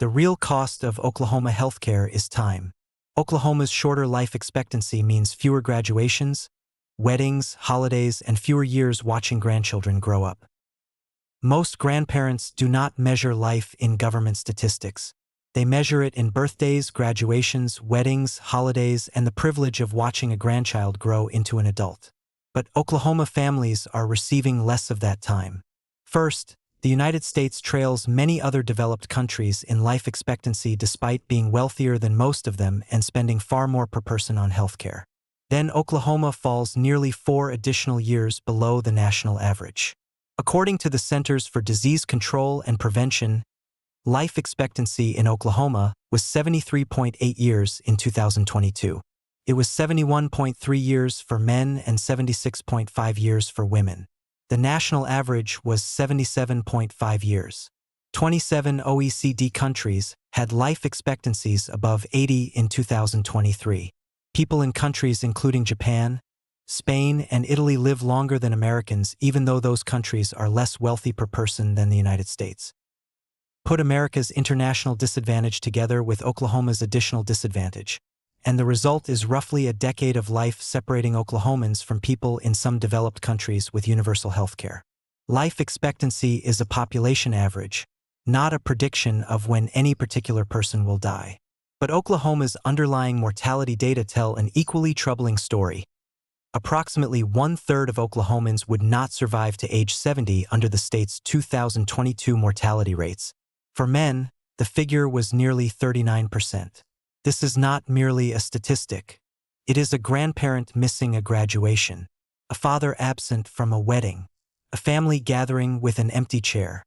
The real cost of Oklahoma healthcare is time. Oklahoma's shorter life expectancy means fewer graduations, weddings, holidays, and fewer years watching grandchildren grow up. Most grandparents do not measure life in government statistics. They measure it in birthdays, graduations, weddings, holidays, and the privilege of watching a grandchild grow into an adult. But Oklahoma families are receiving less of that time. First, the United States trails many other developed countries in life expectancy despite being wealthier than most of them and spending far more per person on healthcare. Then Oklahoma falls nearly 4 additional years below the national average. According to the Centers for Disease Control and Prevention, life expectancy in Oklahoma was 73.8 years in 2022. It was 71.3 years for men and 76.5 years for women. The national average was 77.5 years. 27 OECD countries had life expectancies above 80 in 2023. People in countries including Japan, Spain, and Italy live longer than Americans, even though those countries are less wealthy per person than the United States. Put America's international disadvantage together with Oklahoma's additional disadvantage, and the result is roughly a decade of life separating Oklahomans from people in some developed countries with universal health care. Life expectancy is a population average, not a prediction of when any particular person will die. But Oklahoma's underlying mortality data tell an equally troubling story. Approximately 1/3 of Oklahomans would not survive to age 70 under the state's 2022 mortality rates. For men, the figure was nearly 39%. This is not merely a statistic. It is a grandparent missing a graduation, a father absent from a wedding, a family gathering with an empty chair.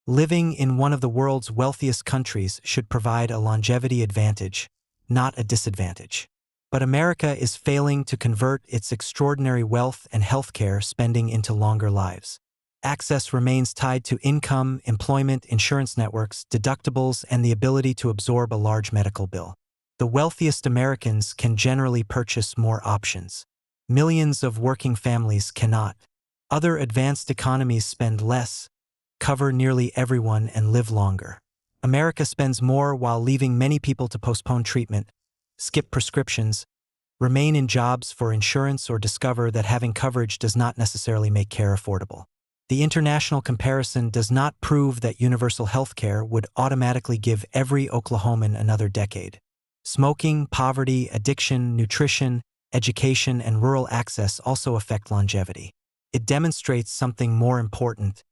Living in one of the world's wealthiest countries should provide a longevity advantage, not a disadvantage. But America is failing to convert its extraordinary wealth and healthcare spending into longer lives. Access remains tied to income, employment, insurance networks, deductibles, and the ability to absorb a large medical bill. The wealthiest Americans can generally purchase more options. Millions of working families cannot. Other advanced economies spend less, cover nearly everyone, and live longer. America spends more while leaving many people to postpone treatment, skip prescriptions, remain in jobs for insurance, or discover that having coverage does not necessarily make care affordable. The international comparison does not prove that universal health care would automatically give every Oklahoman another decade. Smoking, poverty, addiction, nutrition, education, and rural access also affect longevity. It demonstrates something more important.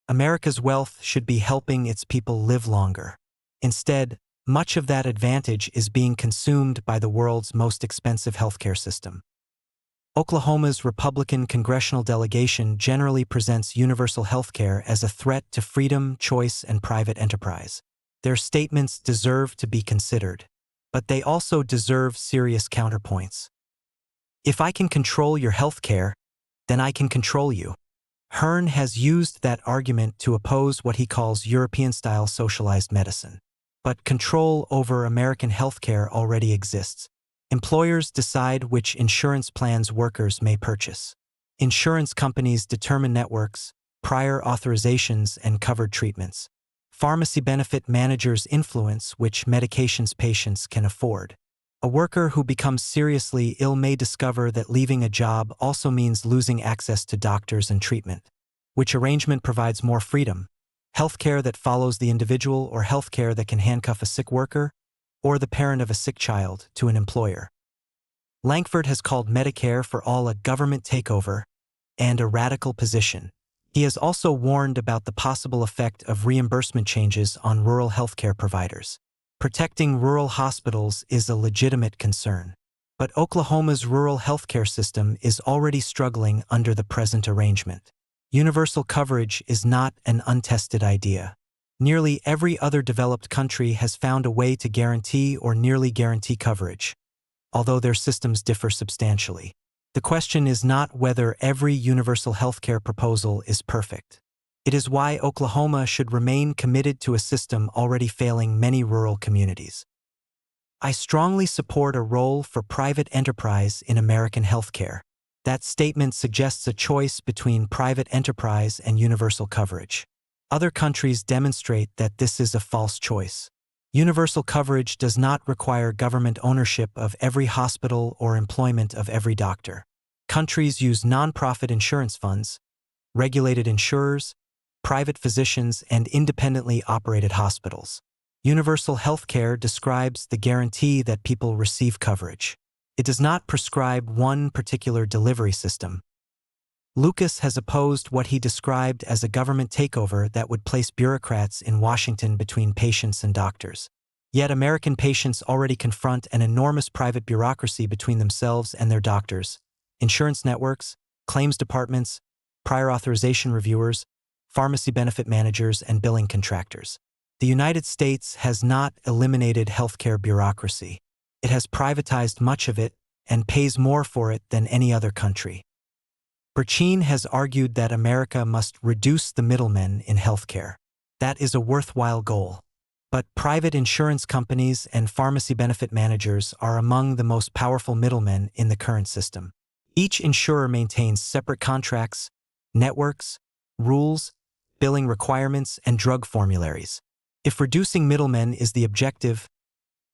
America's wealth should be helping its people live longer. Instead, much of that advantage is being consumed by the world's most expensive healthcare system. Oklahoma's Republican congressional delegation generally presents universal health care as a threat to freedom, choice, and private enterprise. Their statements deserve to be considered, but they also deserve serious counterpoints. If I can control your health care, then I can control you. Hearn has used that argument to oppose what he calls European-style socialized medicine. But control over American healthcare already exists. Employers decide which insurance plans workers may purchase. Insurance companies determine networks, prior authorizations, and covered treatments. Pharmacy benefit managers influence which medications patients can afford. A worker who becomes seriously ill may discover that leaving a job also means losing access to doctors and treatment. Which arrangement provides more freedom? Healthcare that follows the individual, or healthcare that can handcuff a sick worker, or the parent of a sick child, to an employer? Lankford has called Medicare for All a government takeover and a radical position. He has also warned about the possible effect of reimbursement changes on rural healthcare providers. Protecting rural hospitals is a legitimate concern. But Oklahoma's rural healthcare system is already struggling under the present arrangement. Universal coverage is not an untested idea. Nearly every other developed country has found a way to guarantee or nearly guarantee coverage, although their systems differ substantially. The question is not whether every universal healthcare proposal is perfect. It is why Oklahoma should remain committed to a system already failing many rural communities. I strongly support a role for private enterprise in American healthcare. That statement suggests a choice between private enterprise and universal coverage. Other countries demonstrate that this is a false choice. Universal coverage does not require government ownership of every hospital or employment of every doctor. Countries use non-profit insurance funds, regulated insurers, private physicians, and independently operated hospitals. Universal healthcare describes the guarantee that people receive coverage. It does not prescribe one particular delivery system. Lucas has opposed what he described as a government takeover that would place bureaucrats in Washington between patients and doctors. Yet American patients already confront an enormous private bureaucracy between themselves and their doctors, insurance networks, claims departments, prior authorization reviewers, pharmacy benefit managers, and billing contractors. The United States has not eliminated healthcare bureaucracy. It has privatized much of it and pays more for it than any other country. Burchine has argued that America must reduce the middlemen in healthcare. That is a worthwhile goal. But private insurance companies and pharmacy benefit managers are among the most powerful middlemen in the current system. Each insurer maintains separate contracts, networks, rules, billing requirements, and drug formularies. If reducing middlemen is the objective,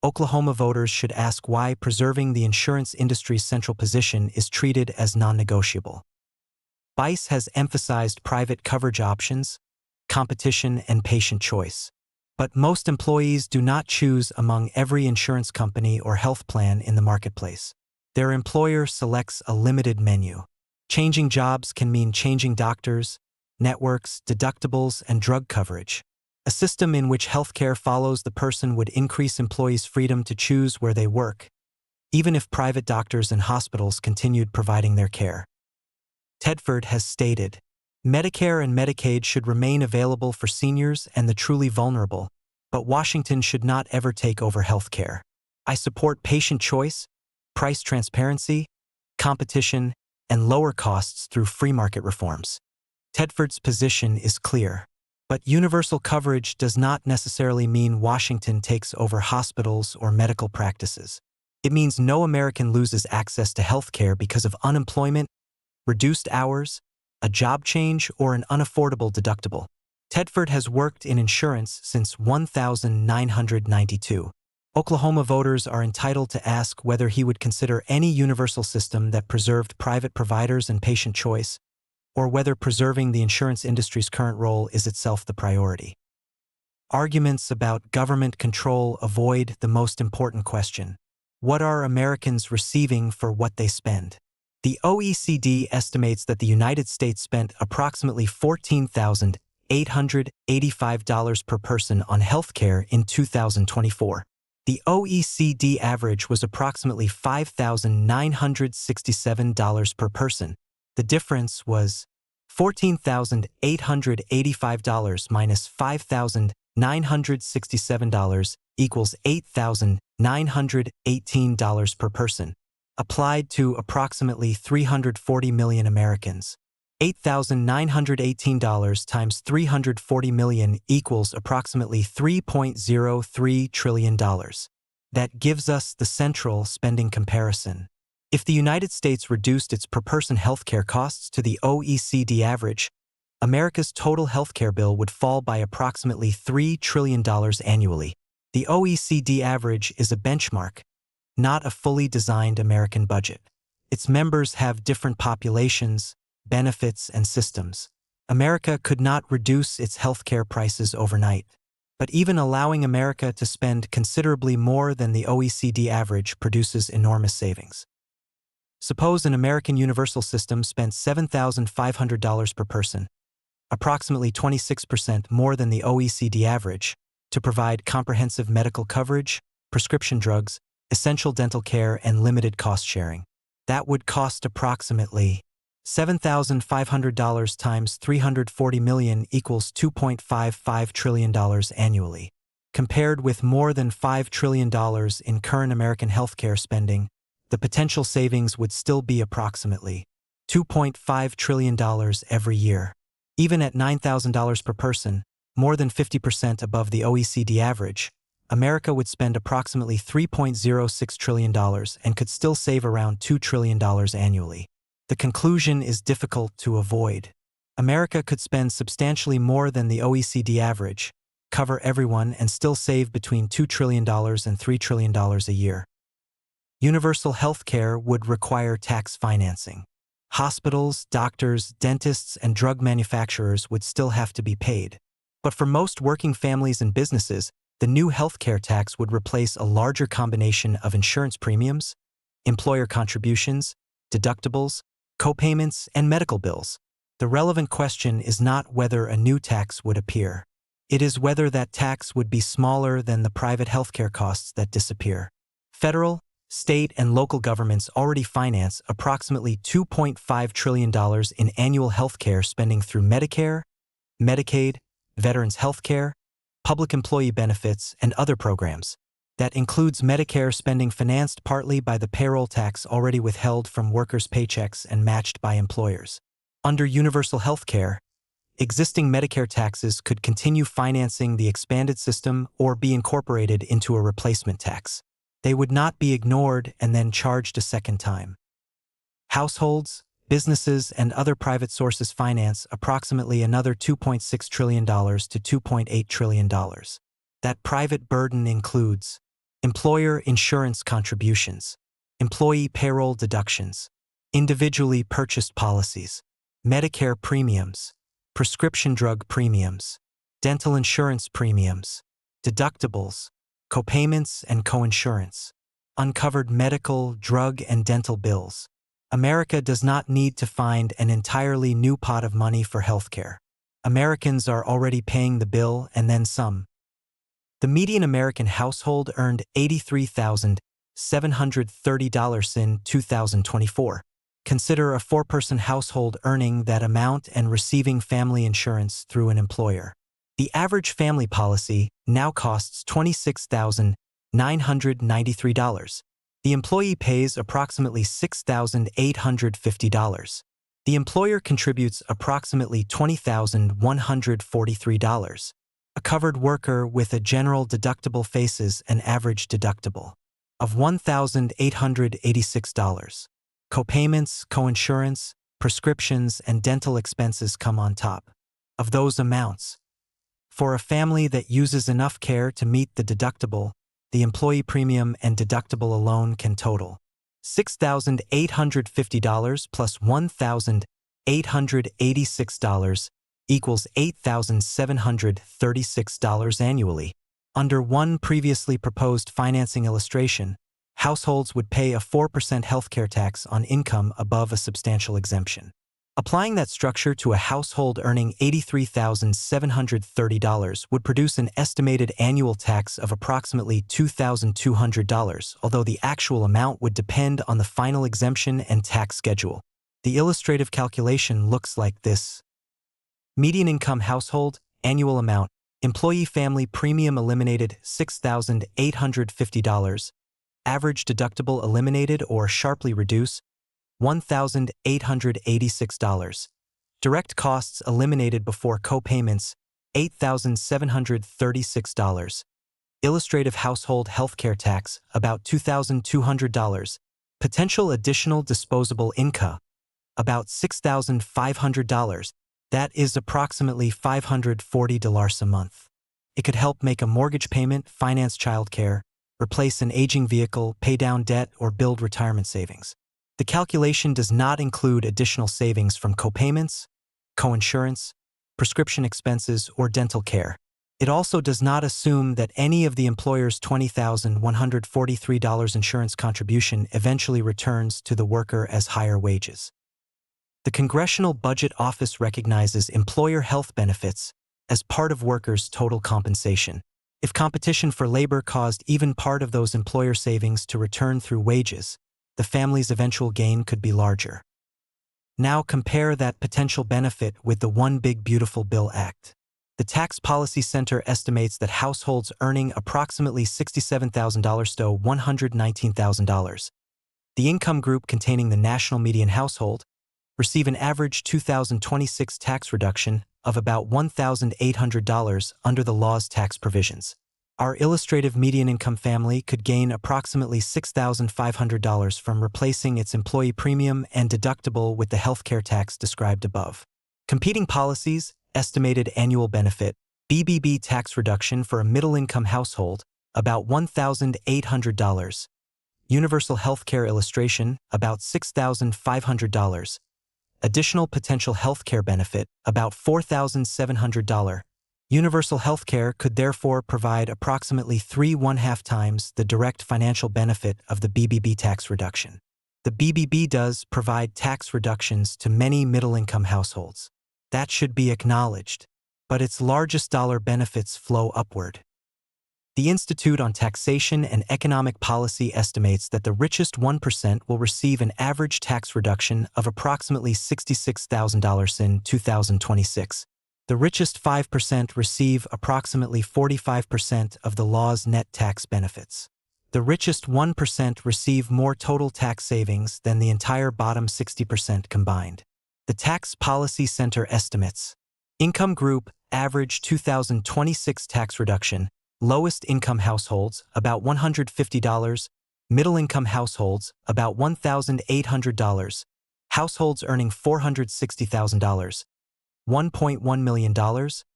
Oklahoma voters should ask why preserving the insurance industry's central position is treated as non-negotiable. BICE has emphasized private coverage options, competition, and patient choice. But most employees do not choose among every insurance company or health plan in the marketplace. Their employer selects a limited menu. Changing jobs can mean changing doctors, networks, deductibles, and drug coverage. A system in which healthcare follows the person would increase employees' freedom to choose where they work, even if private doctors and hospitals continued providing their care. Tedford has stated, Medicare and Medicaid should remain available for seniors and the truly vulnerable, but Washington should not ever take over health care. I support patient choice, price transparency, competition, and lower costs through free market reforms. Tedford's position is clear. But universal coverage does not necessarily mean Washington takes over hospitals or medical practices. It means no American loses access to health care because of unemployment, reduced hours, a job change, or an unaffordable deductible. Tedford has worked in insurance since 1992. Oklahoma voters are entitled to ask whether he would consider any universal system that preserved private providers and patient choice, or whether preserving the insurance industry's current role is itself the priority. Arguments about government control avoid the most important question: what are Americans receiving for what they spend? The OECD estimates that the United States spent approximately $14,885 per person on healthcare in 2024. The OECD average was approximately $5,967 per person. The difference was $14,885 minus $5,967 equals $8,918 per person. Applied to approximately 340 million Americans. $8,918 times 340 million equals approximately $3.03 trillion. That gives us the central spending comparison. If the United States reduced its per-person healthcare costs to the OECD average, America's total healthcare bill would fall by approximately $3 trillion annually. The OECD average is a benchmark, not a fully designed American budget. Its members have different populations, benefits, and systems. America could not reduce its healthcare prices overnight. But even allowing America to spend considerably more than the OECD average produces enormous savings. Suppose an American universal system spent $7,500 per person, approximately 26% more than the OECD average, to provide comprehensive medical coverage, prescription drugs, essential dental care, and limited cost sharing. That would cost approximately $7,500 times 340 million equals $2.55 trillion annually. Compared with more than $5 trillion in current American healthcare spending, the potential savings would still be approximately $2.5 trillion every year. Even at $9,000 per person, more than 50% above the OECD average, America would spend approximately $3.06 trillion and could still save around $2 trillion annually. The conclusion is difficult to avoid. America could spend substantially more than the OECD average, cover everyone, and still save between $2 trillion and $3 trillion a year. Universal health care would require tax financing. Hospitals, doctors, dentists, and drug manufacturers would still have to be paid. But for most working families and businesses, the new healthcare tax would replace a larger combination of insurance premiums, employer contributions, deductibles, co-payments, and medical bills. The relevant question is not whether a new tax would appear. It is whether that tax would be smaller than the private healthcare costs that disappear. Federal, state, and local governments already finance approximately $2.5 trillion in annual healthcare spending through Medicare, Medicaid, veterans healthcare, public employee benefits, and other programs. That includes Medicare spending financed partly by the payroll tax already withheld from workers' paychecks and matched by employers. Under universal health care, existing Medicare taxes could continue financing the expanded system or be incorporated into a replacement tax. They would not be ignored and then charged a second time. Households, businesses, and other private sources finance approximately another $2.6 trillion to $2.8 trillion. That private burden includes employer insurance contributions, employee payroll deductions, individually purchased policies, Medicare premiums, prescription drug premiums, dental insurance premiums, deductibles, co-payments and co-insurance, uncovered medical, drug, and dental bills. America does not need to find an entirely new pot of money for healthcare. Americans are already paying the bill and then some. The median American household earned $83,730 in 2024. Consider a four-person household earning that amount and receiving family insurance through an employer. The average family policy now costs $26,993. The employee pays approximately $6,850. The employer contributes approximately $20,143. A covered worker with a general deductible faces an average deductible of $1,886. Co-payments, co-insurance, prescriptions, and dental expenses come on top of those amounts. For a family that uses enough care to meet the deductible, the employee premium and deductible alone can total $6,850 plus $1,886 equals $8,736 annually. Under one previously proposed financing illustration, households would pay a 4% healthcare tax on income above a substantial exemption. Applying that structure to a household earning $83,730 would produce an estimated annual tax of approximately $2,200, although the actual amount would depend on the final exemption and tax schedule. The illustrative calculation looks like this. Median income household, annual amount, employee family premium eliminated $6,850, average deductible eliminated or sharply reduced, $1,886. Direct costs eliminated before co-payments, $8,736. Illustrative household healthcare tax, about $2,200. Potential additional disposable income, about $6,500. That is approximately $540 a month. It could help make a mortgage payment, finance childcare, replace an aging vehicle, pay down debt, or build retirement savings. The calculation does not include additional savings from co-payments, co-insurance, prescription expenses, or dental care. It also does not assume that any of the employer's $20,143 insurance contribution eventually returns to the worker as higher wages. The Congressional Budget Office recognizes employer health benefits as part of workers' total compensation. If competition for labor caused even part of those employer savings to return through wages, the family's eventual gain could be larger. Now compare that potential benefit with the One Big Beautiful Bill Act. The Tax Policy Center estimates that households earning approximately $67,000 to $119,000, the income group containing the national median household, receive an average 2026 tax reduction of about $1,800 under the law's tax provisions. Our illustrative median income family could gain approximately $6,500 from replacing its employee premium and deductible with the healthcare tax described above. Competing policies, estimated annual benefit, BBB tax reduction for a middle-income household, about $1,800. Universal health care illustration, about $6,500. Additional potential health care benefit, about $4,700. Universal health care could therefore provide approximately 3.5 times the direct financial benefit of the BBB tax reduction. The BBB does provide tax reductions to many middle-income households. That should be acknowledged, but its largest dollar benefits flow upward. The Institute on Taxation and Economic Policy estimates that the richest 1% will receive an average tax reduction of approximately $66,000 in 2026. The richest 5% receive approximately 45% of the law's net tax benefits. The richest 1% receive more total tax savings than the entire bottom 60% combined. The Tax Policy Center estimates income group average 2026 tax reduction, lowest income households about $150, middle income households about $1,800, households earning $460,000, $1.1 million,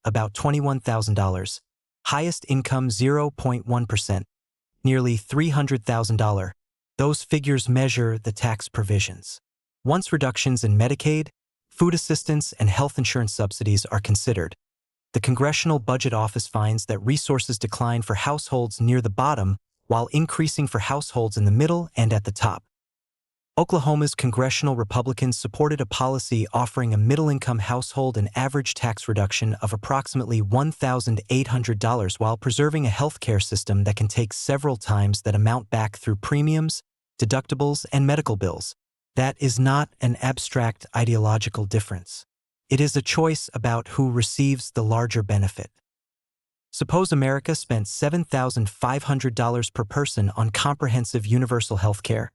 about $21,000, highest income 0.1%, nearly $300,000. Those figures measure the tax provisions. Once reductions in Medicaid, food assistance, and health insurance subsidies are considered, the Congressional Budget Office finds that resources decline for households near the bottom while increasing for households in the middle and at the top. Oklahoma's congressional Republicans supported a policy offering a middle-income household an average tax reduction of approximately $1,800 while preserving a health care system that can take several times that amount back through premiums, deductibles, and medical bills. That is not an abstract ideological difference. It is a choice about who receives the larger benefit. Suppose America spent $7,500 per person on comprehensive universal health care,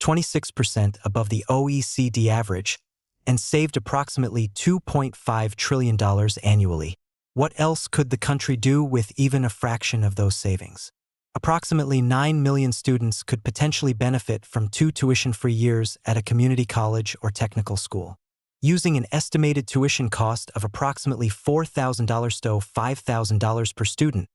26% above the OECD average, and saved approximately $2.5 trillion annually. What else could the country do with even a fraction of those savings? Approximately 9 million students could potentially benefit from 2 tuition-free years at a community college or technical school. Using an estimated tuition cost of approximately $4,000 to $5,000 per student,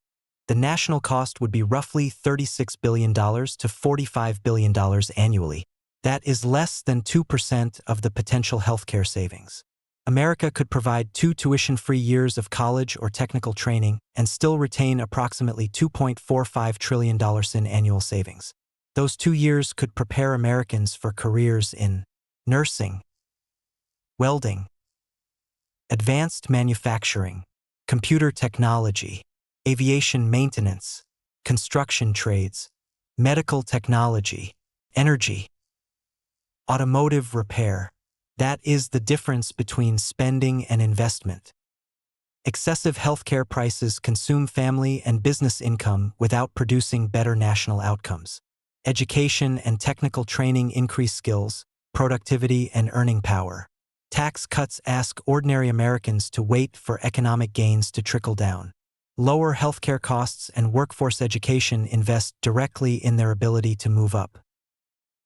the national cost would be roughly $36 billion to $45 billion annually. That is less than 2% of the potential healthcare savings. America could provide 2 tuition-free years of college or technical training and still retain approximately $2.45 trillion in annual savings. Those 2 years could prepare Americans for careers in nursing, welding, advanced manufacturing, computer technology, aviation maintenance, construction trades, medical technology, energy, automotive repair. That is the difference between spending and investment. Excessive healthcare prices consume family and business income without producing better national outcomes. Education and technical training increase skills, productivity, and earning power. Tax cuts ask ordinary Americans to wait for economic gains to trickle down. Lower healthcare costs and workforce education invest directly in their ability to move up.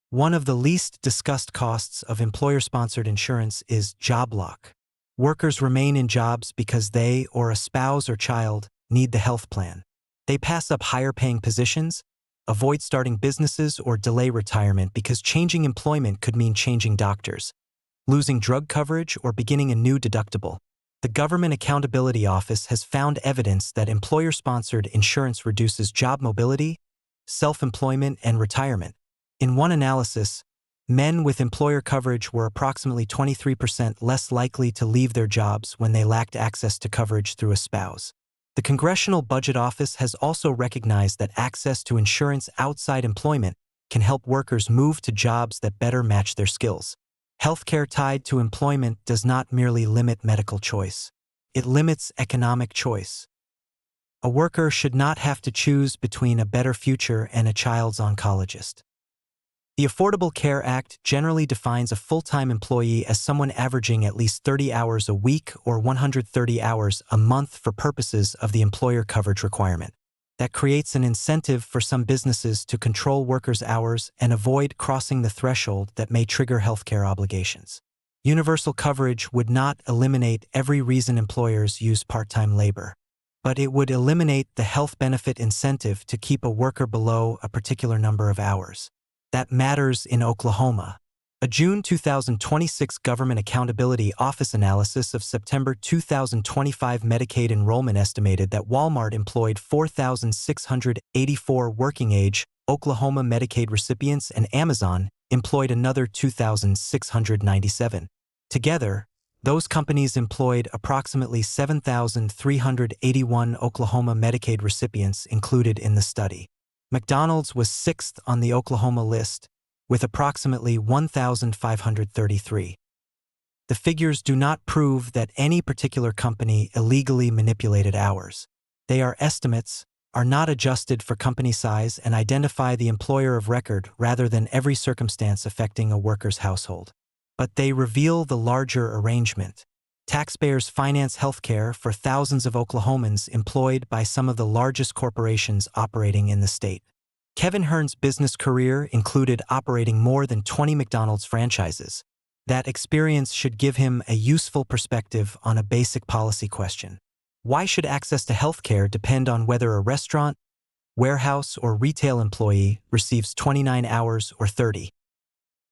One of the least discussed costs of employer-sponsored insurance is job lock. Workers remain in jobs because they or a spouse or child need the health plan. They pass up higher-paying positions, avoid starting businesses, or delay retirement because changing employment could mean changing doctors, losing drug coverage, or beginning a new deductible. The Government Accountability Office has found evidence that employer-sponsored insurance reduces job mobility, self-employment, and retirement. In one analysis, men with employer coverage were approximately 23% less likely to leave their jobs when they lacked access to coverage through a spouse. The Congressional Budget Office has also recognized that access to insurance outside employment can help workers move to jobs that better match their skills. Healthcare tied to employment does not merely limit medical choice. It limits economic choice. A worker should not have to choose between a better future and a child's oncologist. The Affordable Care Act generally defines a full-time employee as someone averaging at least 30 hours a week or 130 hours a month for purposes of the employer coverage requirement. That creates an incentive for some businesses to control workers' hours and avoid crossing the threshold that may trigger healthcare obligations. Universal coverage would not eliminate every reason employers use part-time labor, but it would eliminate the health benefit incentive to keep a worker below a particular number of hours. That matters in Oklahoma. A June 2026 Government Accountability Office analysis of September 2025 Medicaid enrollment estimated that Walmart employed 4,684 working-age Oklahoma Medicaid recipients and Amazon employed another 2,697. Together, those companies employed approximately 7,381 Oklahoma Medicaid recipients included in the study. McDonald's was sixth on the Oklahoma list, with approximately 1,533. The figures do not prove that any particular company illegally manipulated hours. They are estimates, are not adjusted for company size, and identify the employer of record rather than every circumstance affecting a worker's household. But they reveal the larger arrangement. Taxpayers finance healthcare for thousands of Oklahomans employed by some of the largest corporations operating in the state. Kevin Hearn's business career included operating more than 20 McDonald's franchises. That experience should give him a useful perspective on a basic policy question. Why should access to healthcare depend on whether a restaurant, warehouse, or retail employee receives 29 hours or 30?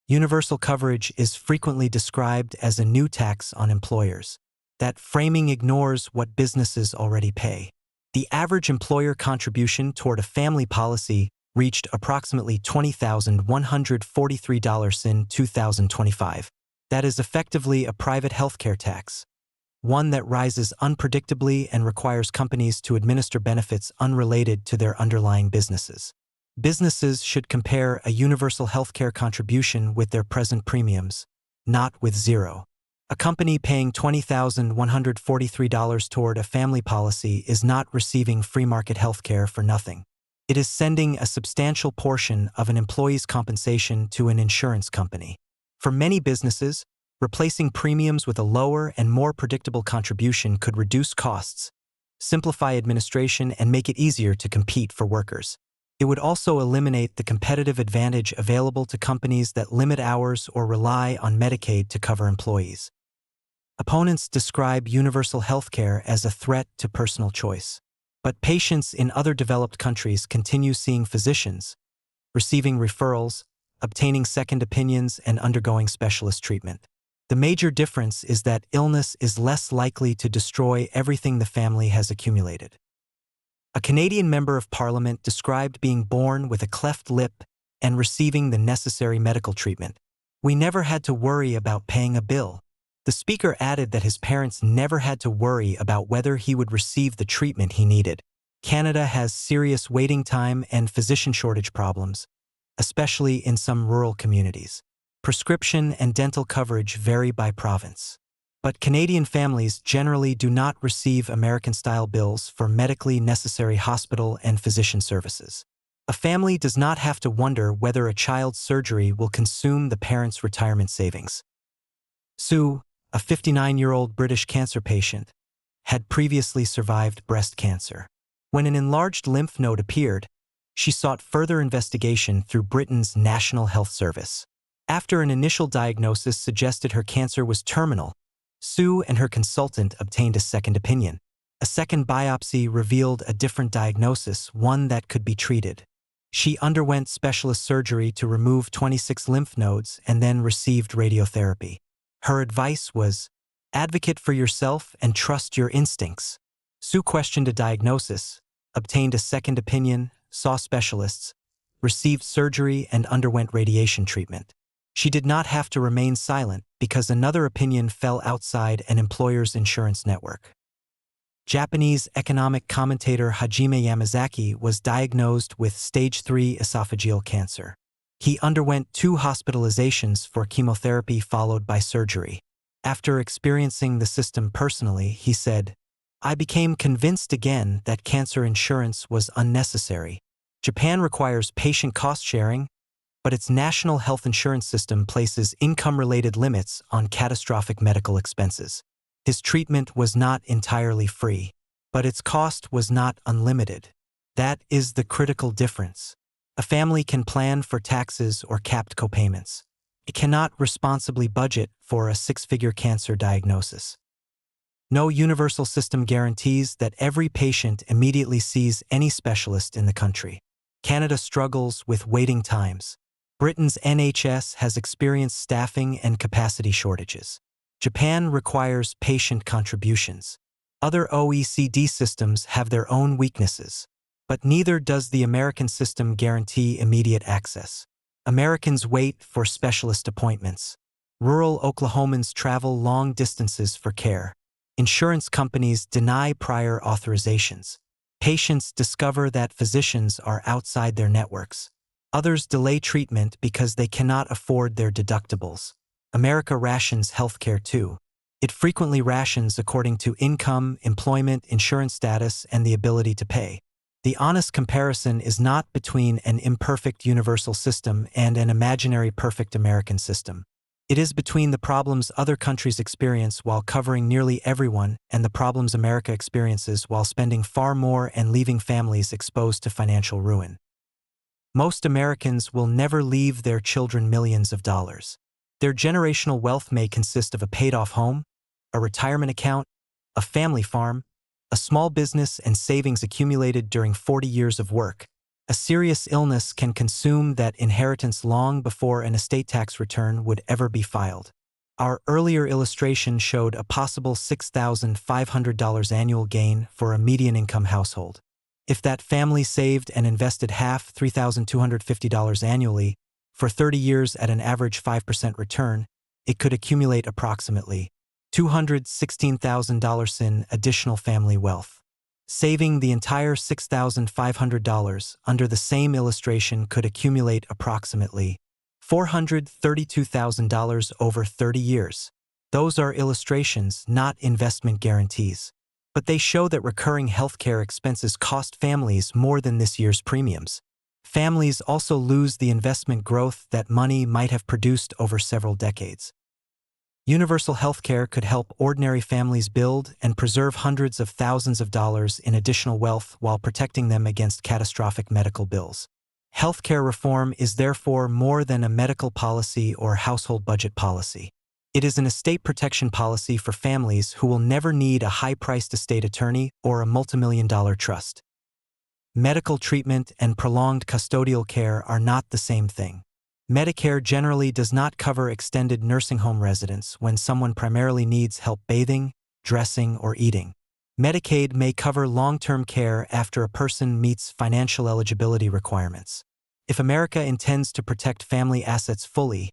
Universal coverage is frequently described as a new tax on employers. That framing ignores what businesses already pay. The average employer contribution toward a family policy reached approximately $20,143 in 2025. That is effectively a private healthcare tax, one that rises unpredictably and requires companies to administer benefits unrelated to their underlying businesses. Businesses should compare a universal healthcare contribution with their present premiums, not with zero. A company paying $20,143 toward a family policy is not receiving free market healthcare for nothing. It is sending a substantial portion of an employee's compensation to an insurance company. For many businesses, replacing premiums with a lower and more predictable contribution could reduce costs, simplify administration, and make it easier to compete for workers. It would also eliminate the competitive advantage available to companies that limit hours or rely on Medicaid to cover employees. Opponents describe universal healthcare as a threat to personal choice. But patients in other developed countries continue seeing physicians, receiving referrals, obtaining second opinions, and undergoing specialist treatment. The major difference is that illness is less likely to destroy everything the family has accumulated. A Canadian member of Parliament described being born with a cleft lip and receiving the necessary medical treatment. "We never had to worry about paying a bill." The speaker added that his parents never had to worry about whether he would receive the treatment he needed. Canada has serious waiting time and physician shortage problems, especially in some rural communities. Prescription and dental coverage vary by province. But Canadian families generally do not receive American-style bills for medically necessary hospital and physician services. A family does not have to wonder whether a child's surgery will consume the parent's retirement savings. Sue, a 59-year-old British cancer patient, had previously survived breast cancer. When an enlarged lymph node appeared, she sought further investigation through Britain's National Health Service. After an initial diagnosis suggested her cancer was terminal, Sue and her consultant obtained a second opinion. A second biopsy revealed a different diagnosis, one that could be treated. She underwent specialist surgery to remove 26 lymph nodes and then received radiotherapy. Her advice was, advocate for yourself and trust your instincts. Sue questioned a diagnosis, obtained a second opinion, saw specialists, received surgery, and underwent radiation treatment. She did not have to remain silent because another opinion fell outside an employer's insurance network. Japanese economic commentator Hajime Yamazaki was diagnosed with stage 3 esophageal cancer. He underwent 2 hospitalizations for chemotherapy followed by surgery. After experiencing the system personally, he said, "I became convinced again that cancer insurance was unnecessary. Japan requires patient cost sharing, but its national health insurance system places income-related limits on catastrophic medical expenses. His treatment was not entirely free, but its cost was not unlimited. That is the critical difference. A family can plan for taxes or capped copayments. It cannot responsibly budget for a six-figure cancer diagnosis. No universal system guarantees that every patient immediately sees any specialist in the country. Canada struggles with waiting times. Britain's NHS has experienced staffing and capacity shortages. Japan requires patient contributions. Other OECD systems have their own weaknesses, but neither does the American system guarantee immediate access. Americans wait for specialist appointments. Rural Oklahomans travel long distances for care. Insurance companies deny prior authorizations. Patients discover that physicians are outside their networks. Others delay treatment because they cannot afford their deductibles. America rations healthcare too. It frequently rations according to income, employment, insurance status, and the ability to pay. The honest comparison is not between an imperfect universal system and an imaginary perfect American system. It is between the problems other countries experience while covering nearly everyone and the problems America experiences while spending far more and leaving families exposed to financial ruin. Most Americans will never leave their children millions of dollars. Their generational wealth may consist of a paid-off home, a retirement account, a family farm, a small business, and savings accumulated during 40 years of work. A serious illness can consume that inheritance long before an estate tax return would ever be filed. Our earlier illustration showed a possible $6,500 annual gain for a median income household. If that family saved and invested half, $3,250 annually, for 30 years at an average 5% return, it could accumulate approximately $216,000 in additional family wealth. Saving the entire $6,500 under the same illustration could accumulate approximately $432,000 over 30 years. Those are illustrations, not investment guarantees. But they show that recurring healthcare expenses cost families more than this year's premiums. Families also lose the investment growth that money might have produced over several decades. Universal healthcare could help ordinary families build and preserve hundreds of thousands of dollars in additional wealth while protecting them against catastrophic medical bills. Healthcare reform is therefore more than a medical policy or household budget policy. It is an estate protection policy for families who will never need a high-priced estate attorney or a multimillion-dollar trust. Medical treatment and prolonged custodial care are not the same thing. Medicare generally does not cover extended nursing home residence when someone primarily needs help bathing, dressing, or eating. Medicaid may cover long-term care after a person meets financial eligibility requirements. If America intends to protect family assets fully,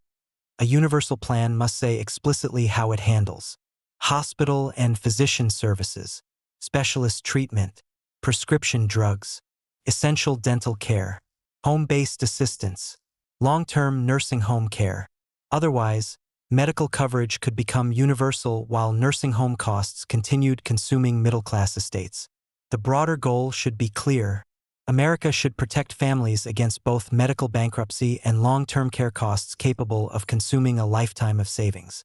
a universal plan must say explicitly how it handles hospital and physician services, specialist treatment, prescription drugs, essential dental care, home-based assistance, long-term nursing home care. Otherwise, medical coverage could become universal while nursing home costs continued consuming middle-class estates. The broader goal should be clear. America should protect families against both medical bankruptcy and long-term care costs capable of consuming a lifetime of savings.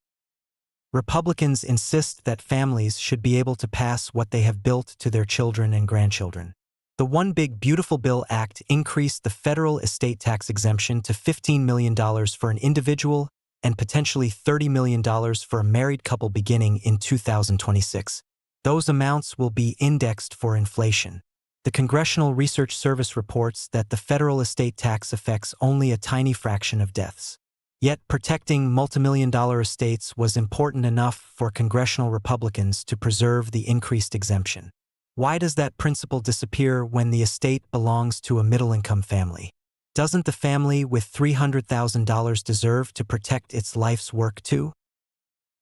Republicans insist that families should be able to pass what they have built to their children and grandchildren. The One Big Beautiful Bill Act increased the federal estate tax exemption to $15 million for an individual and potentially $30 million for a married couple beginning in 2026. Those amounts will be indexed for inflation. The Congressional Research Service reports that the federal estate tax affects only a tiny fraction of deaths. Yet protecting multimillion-dollar estates was important enough for congressional Republicans to preserve the increased exemption. Why does that principle disappear when the estate belongs to a middle-income family? Doesn't the family with $300,000 deserve to protect its life's work too?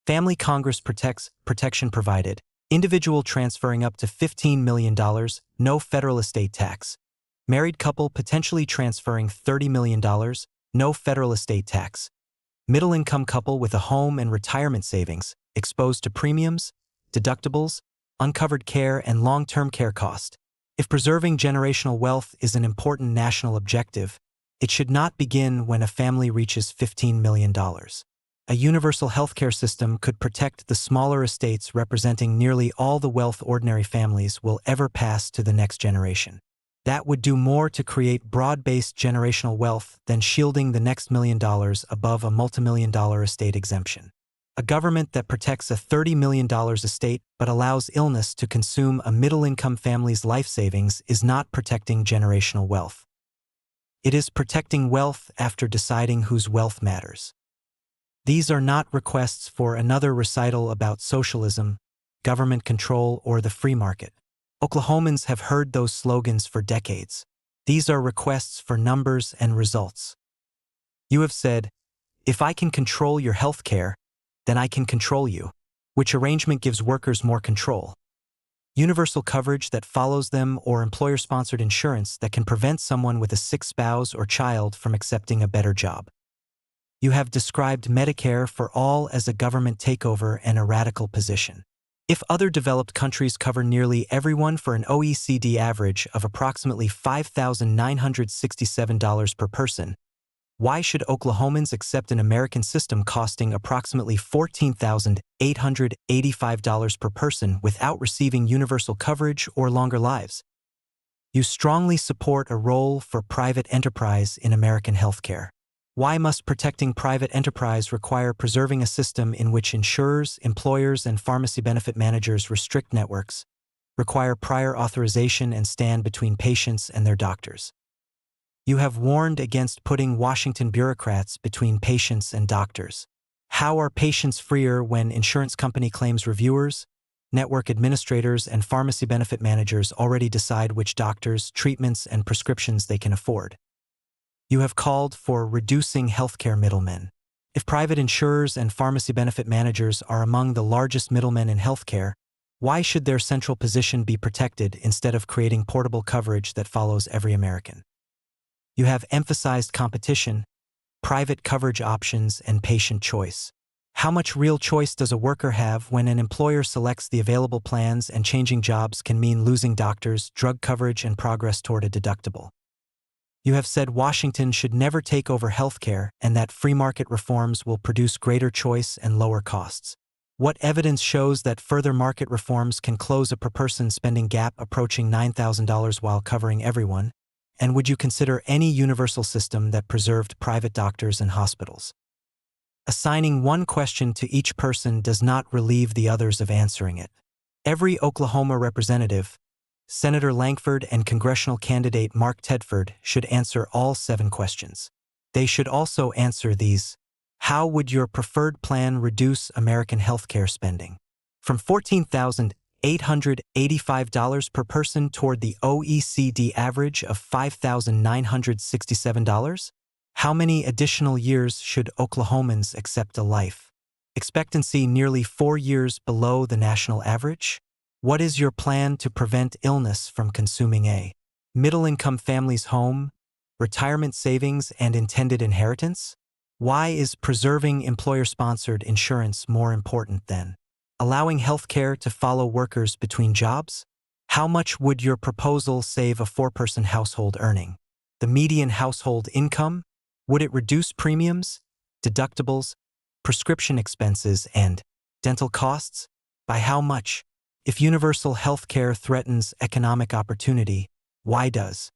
Family Congress protection provided. Individual transferring up to $15 million, no federal estate tax. Married couple potentially transferring $30 million, no federal estate tax. Middle-income couple with a home and retirement savings, exposed to premiums, deductibles, uncovered care, and long-term care cost. If preserving generational wealth is an important national objective, it should not begin when a family reaches $15 million. A universal healthcare system could protect the smaller estates representing nearly all the wealth ordinary families will ever pass to the next generation. That would do more to create broad-based generational wealth than shielding the next $1 million above a multimillion-dollar estate exemption. A government that protects a $30 million estate but allows illness to consume a middle-income family's life savings is not protecting generational wealth. It is protecting wealth after deciding whose wealth matters. These are not requests for another recital about socialism, government control, or the free market. Oklahomans have heard those slogans for decades. These are requests for numbers and results. You have said, "If I can control your health care, then I can control you," which arrangement gives workers more control. Universal coverage that follows them, or employer-sponsored insurance that can prevent someone with a sick spouse or child from accepting a better job. You have described Medicare for all as a government takeover and a radical position. If other developed countries cover nearly everyone for an OECD average of approximately $5,967 per person, why should Oklahomans accept an American system costing approximately $14,885 per person without receiving universal coverage or longer lives? You strongly support a role for private enterprise in American healthcare. Why must protecting private enterprise require preserving a system in which insurers, employers, and pharmacy benefit managers restrict networks, require prior authorization, and stand between patients and their doctors? You have warned against putting Washington bureaucrats between patients and doctors. How are patients freer when insurance company claims reviewers, network administrators, and pharmacy benefit managers already decide which doctors, treatments, and prescriptions they can afford? You have called for reducing healthcare middlemen. If private insurers and pharmacy benefit managers are among the largest middlemen in healthcare, why should their central position be protected instead of creating portable coverage that follows every American? You have emphasized competition, private coverage options, and patient choice. How much real choice does a worker have when an employer selects the available plans and changing jobs can mean losing doctors, drug coverage, and progress toward a deductible? You have said Washington should never take over healthcare and that free market reforms will produce greater choice and lower costs. What evidence shows that further market reforms can close a per-person spending gap approaching $9,000 while covering everyone? And would you consider any universal system that preserved private doctors and hospitals? Assigning one question to each person does not relieve the others of answering it. Every Oklahoma representative, Senator Langford, and congressional candidate Mark Tedford should answer all 7 questions. They should also answer these. How would your preferred plan reduce American healthcare spending from $14,885 per person toward the OECD average of $5,967? How many additional years should Oklahomans accept a life expectancy nearly 4 years below the national average? What is your plan to prevent illness from consuming a middle-income family's home, retirement savings, and intended inheritance? Why is preserving employer-sponsored insurance more important than allowing healthcare to follow workers between jobs? How much would your proposal save a 4-person household earning the median household income? Would it reduce premiums, deductibles, prescription expenses, and dental costs? By how much? If universal health care threatens economic opportunity, why does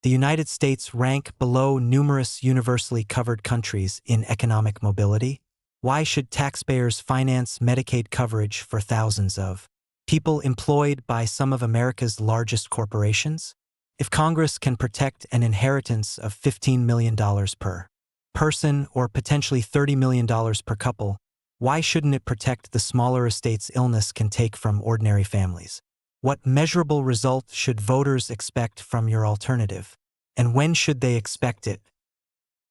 the United States rank below numerous universally covered countries in economic mobility? Why should taxpayers finance Medicaid coverage for thousands of people employed by some of America's largest corporations? If Congress can protect an inheritance of $15 million per person or potentially $30 million per couple, why shouldn't it protect the smaller estates illness can take from ordinary families? What measurable result should voters expect from your alternative? And when should they expect it?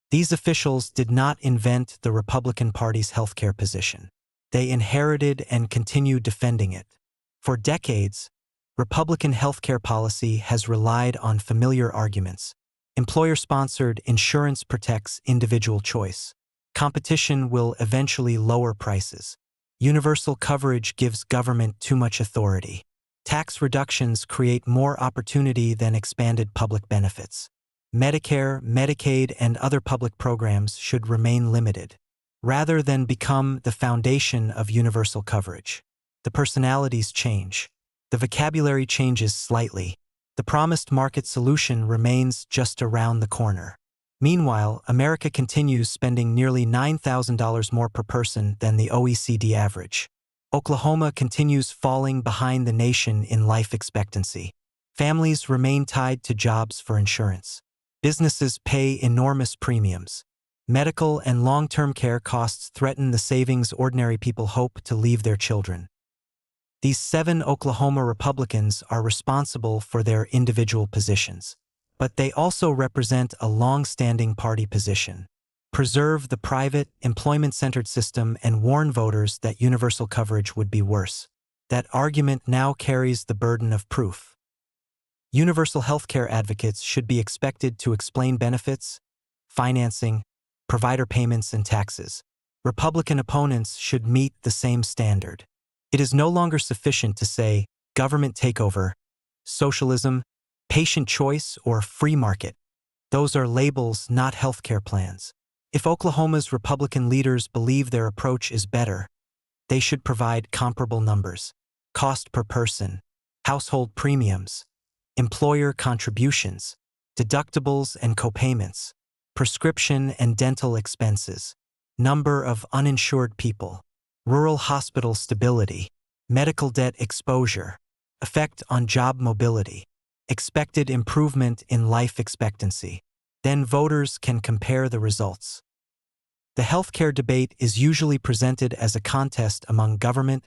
These officials did not invent the Republican Party's healthcare position. They inherited and continue defending it. For decades, Republican healthcare policy has relied on familiar arguments. Employer-sponsored insurance protects individual choice. Competition will eventually lower prices. Universal coverage gives government too much authority. Tax reductions create more opportunity than expanded public benefits. Medicare, Medicaid, and other public programs should remain limited, rather than become the foundation of universal coverage. The personalities change. The vocabulary changes slightly. The promised market solution remains just around the corner. Meanwhile, America continues spending nearly $9,000 more per person than the OECD average. Oklahoma continues falling behind the nation in life expectancy. Families remain tied to jobs for insurance. Businesses pay enormous premiums. Medical and long-term care costs threaten the savings ordinary people hope to leave their children. These 7 Oklahoma Republicans are responsible for their individual positions, but they also represent a long-standing party position. Preserve the private, employment-centered system and warn voters that universal coverage would be worse. That argument now carries the burden of proof. Universal healthcare advocates should be expected to explain benefits, financing, provider payments, and taxes. Republican opponents should meet the same standard. It is no longer sufficient to say government takeover, socialism, patient choice, or free market. Those are labels, not healthcare plans. If Oklahoma's Republican leaders believe their approach is better, they should provide comparable numbers: cost per person, household premiums, employer contributions, deductibles and copayments, prescription and dental expenses, number of uninsured people, rural hospital stability, medical debt exposure, effect on job mobility, expected improvement in life expectancy. Then voters can compare the results. The healthcare debate is usually presented as a contest among government,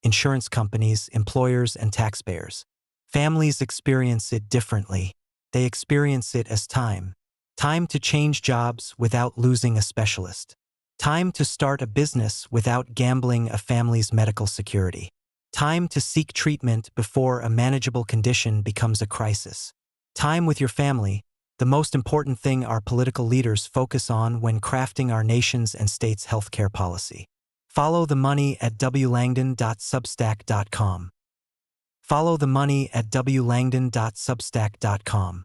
insurance companies, employers, and taxpayers. Families experience it differently. They experience it as time. Time to change jobs without losing a specialist. Time to start a business without gambling a family's medical security. Time to seek treatment before a manageable condition becomes a crisis. Time with your family, the most important thing our political leaders focus on when crafting our nation's and state's healthcare policy. Follow the money at wlangdon.substack.com. Follow the money at wlangdon.substack.com.